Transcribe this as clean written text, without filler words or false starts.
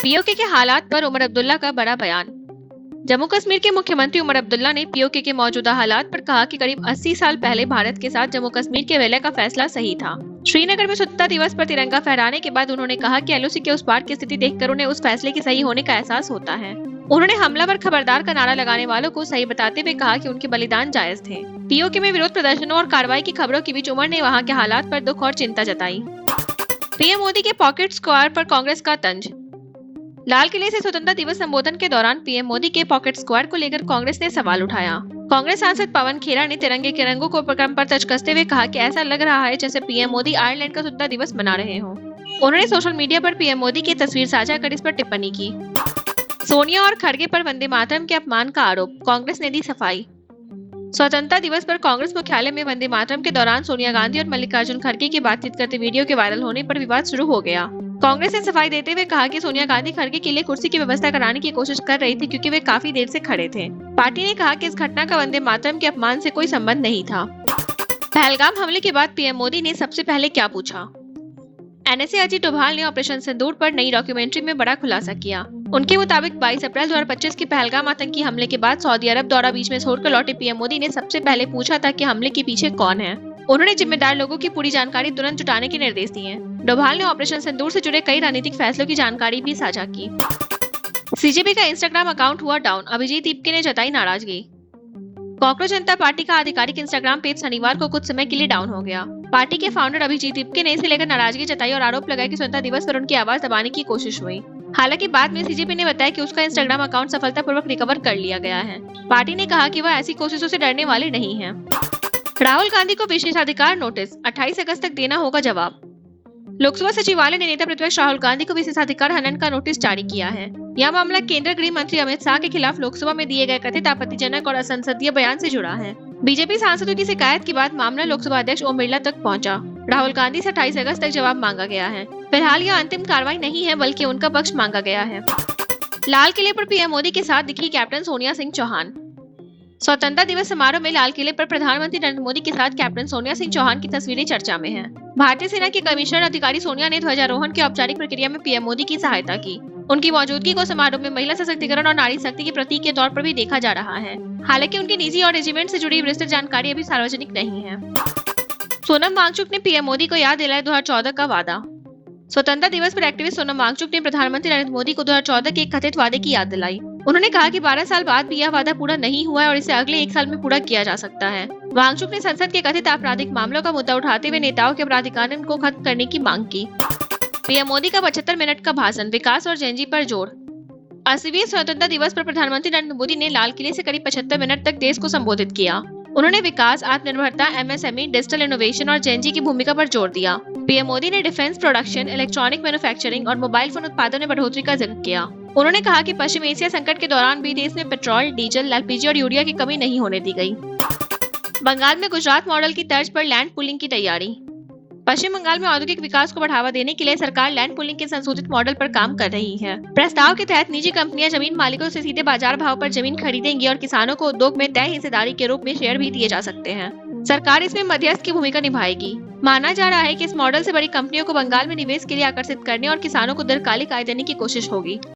PoK के हालात पर उमर अब्दुल्ला का बड़ा बयान। जम्मू कश्मीर के मुख्यमंत्री उमर अब्दुल्ला ने पीओके के मौजूदा हालात पर कहा कि करीब 80 साल पहले भारत के साथ जम्मू कश्मीर के विलय का फैसला सही था। श्रीनगर में स्वतंत्रता दिवस पर तिरंगा फहराने के बाद उन्होंने कहा कि एलओसी के उस पार की स्थिति देखकर उन्हें उस फैसले के सही होने का एहसास होता है। उन्होंने हमलावर खबरदार का नारा लगाने वालों को सही बताते हुए कहा कि उनके बलिदान जायज थे। पीओके में विरोध प्रदर्शनों और कार्रवाई की खबरों के बीच उमर ने वहां के हालात पर दुख और चिंता जताई। पीएम मोदी के पॉकेट स्क्वायर पर कांग्रेस का तंज। लाल किले से स्वतंत्रता दिवस संबोधन के दौरान पीएम मोदी के पॉकेट स्क्वायर को लेकर कांग्रेस ने सवाल उठाया। कांग्रेस सांसद पवन खेरा ने तिरंगे के रंगों को उपक्रम पर तज कसते हुए कहा कि ऐसा लग रहा है जैसे पीएम मोदी आयरलैंड का स्वतंत्रता दिवस मना रहे हों। उन्होंने सोशल मीडिया पर पीएम मोदी की तस्वीर साझा कर इस पर टिप्पणी की। सोनिया और खड़गे पर वंदे मातरम के अपमान का आरोप, कांग्रेस ने दी सफाई। स्वतंत्रता दिवस पर कांग्रेस मुख्यालय में वंदे मातरम के दौरान सोनिया गांधी और मल्लिकार्जुन खड़गे की बातचीत करते वीडियो के वायरल होने पर विवाद शुरू हो गया। कांग्रेस ने सफाई देते हुए कहा कि सोनिया गांधी खड़गे के लिए कुर्सी की व्यवस्था कराने की कोशिश कर रही थी क्योंकि वे काफी देर से खड़े थे। पार्टी ने कहा कि इस घटना का वंदे मातरम के अपमान से कोई संबंध नहीं था। पहलगाम हमले के बाद पीएम मोदी ने सबसे पहले क्या पूछा? एनएसए अजीत डोभाल ने ऑपरेशन सिंदूर पर नई डॉक्यूमेंट्री में बड़ा खुलासा किया। उनके मुताबिक 22 अप्रैल 2025 के पहलगाम आतंकी हमले के बाद सऊदी अरब दौरा बीच में छोड़कर लौटे पीएम मोदी ने सबसे पहले पूछा था कि हमले के पीछे कौन है। उन्होंने जिम्मेदार लोगों की पूरी जानकारी तुरंत जुटाने के निर्देश दिए। डोभाल ने ऑपरेशन सिंदूर से जुड़े कई राजनीतिक फैसलों की जानकारी भी साझा की। सीजेपी का इंस्टाग्राम अकाउंट हुआ डाउन, अभिजीत दीपके ने जताई नाराजगी। कॉकरोच जनता पार्टी का आधिकारिक इंस्टाग्राम पेज शनिवार को कुछ समय के लिए डाउन हो गया। पार्टी के फाउंडर अभिजीत दीपके ने इसे लेकर नाराजगी जताई और आरोप लगाया कि स्वतंत्रता दिवस पर उनकी आवाज दबाने की कोशिश हुई। हालांकि बाद में सीजेपी ने बताया कि उसका इंस्टाग्राम अकाउंट सफलतापूर्वक रिकवर कर लिया गया है। पार्टी ने कहा कि वह ऐसी कोशिशों से डरने वाले नहीं हैं। राहुल गांधी को विशेषाधिकार नोटिस, 28 अगस्त तक देना होगा जवाब। लोकसभा सचिवालय ने नेता प्रतिपक्ष राहुल गांधी को विशेषाधिकार हनन का नोटिस जारी किया है। यह मामला केंद्रीय गृह मंत्री अमित शाह के खिलाफ लोकसभा में दिए गए कथित आपत्तिजनक और असंसदीय बयान से जुड़ा है। बीजेपी सांसदों की शिकायत के बाद मामला लोकसभा अध्यक्ष ओम बिरला तक पहुंचा। राहुल गांधी से 28 अगस्त तक जवाब मांगा गया है। फिलहाल यह अंतिम कार्रवाई नहीं है बल्कि उनका पक्ष मांगा गया है। लाल किले पर पीएम मोदी के साथ दिखी कैप्टन सोनिया सिंह चौहान। स्वतंत्रता दिवस समारोह में लाल किले पर प्रधानमंत्री नरेंद्र मोदी के साथ कैप्टन सोनिया सिंह चौहान की तस्वीरें चर्चा में हैं। भारतीय सेना की कमिश्नर अधिकारी सोनिया ने ध्वजारोहण की औपचारिक प्रक्रिया में पीएम मोदी की सहायता की। उनकी मौजूदगी को समारोह में महिला सशक्तिकरण और नारी शक्ति के प्रतीक के तौर पर भी देखा जा रहा है। हालांकि उनकी निजी और रेजिमेंट से जुड़ी विस्तृत जानकारी अभी सार्वजनिक नहीं है। सोनम वांगचुक ने पीएम मोदी को याद दिलाया 2014 का वादा। स्वतंत्रता दिवस पर एक्टिविस्ट सोनम वांगचुक ने प्रधानमंत्री नरेंद्र मोदी को 2014 के एक कथित वादे की याद दिलाई। उन्होंने कहा कि 12 साल बाद भी यह वादा पूरा नहीं हुआ है और इसे अगले 1 साल में पूरा किया जा सकता है। वांगचुक ने संसद के कथित आपराधिक मामलों का मुद्दा उठाते हुए नेताओं के अपराधिक कानून को खत्म करने की मांग की। पीएम मोदी का 75 मिनट का भाषण, विकास और जेनजी पर जोर। 80वें स्वतंत्रता दिवस पर प्रधानमंत्री नरेंद्र मोदी ने लाल किले से करीब 75 मिनट तक देश को संबोधित किया। उन्होंने विकास, आत्मनिर्भरता, एमएसएमई, डिजिटल इनोवेशन और जेनजी की भूमिका पर जोर दिया। पीएम मोदी ने डिफेंस प्रोडक्शन, इलेक्ट्रॉनिक मैन्युफैक्चरिंग और मोबाइल फोन उत्पादन में बढ़ोतरी का जिक्र किया। उन्होंने कहा कि पश्चिम एशिया संकट के दौरान भी देश में पेट्रोल, डीजल, एलपीजी और यूरिया की कमी नहीं होने दी गई। बंगाल में गुजरात मॉडल की तर्ज पर लैंड पूलिंग की तैयारी। पश्चिम बंगाल में औद्योगिक विकास को बढ़ावा देने के लिए सरकार लैंड पूलिंग के संशोधित मॉडल पर काम कर रही है। प्रस्ताव के तहत निजी कंपनियां जमीन मालिकों से सीधे बाजार भाव पर जमीन खरीदेंगी और किसानों को उद्योग में तय हिस्सेदारी के रूप में शेयर भी दिए जा सकते हैं। सरकार इसमें मध्यस्थ की भूमिका निभाएगी। माना जा रहा है कि इस मॉडल से बड़ी कंपनियों को बंगाल में निवेश के लिए आकर्षित करने और किसानों को दीर्घकालिक आय देने की कोशिश होगी।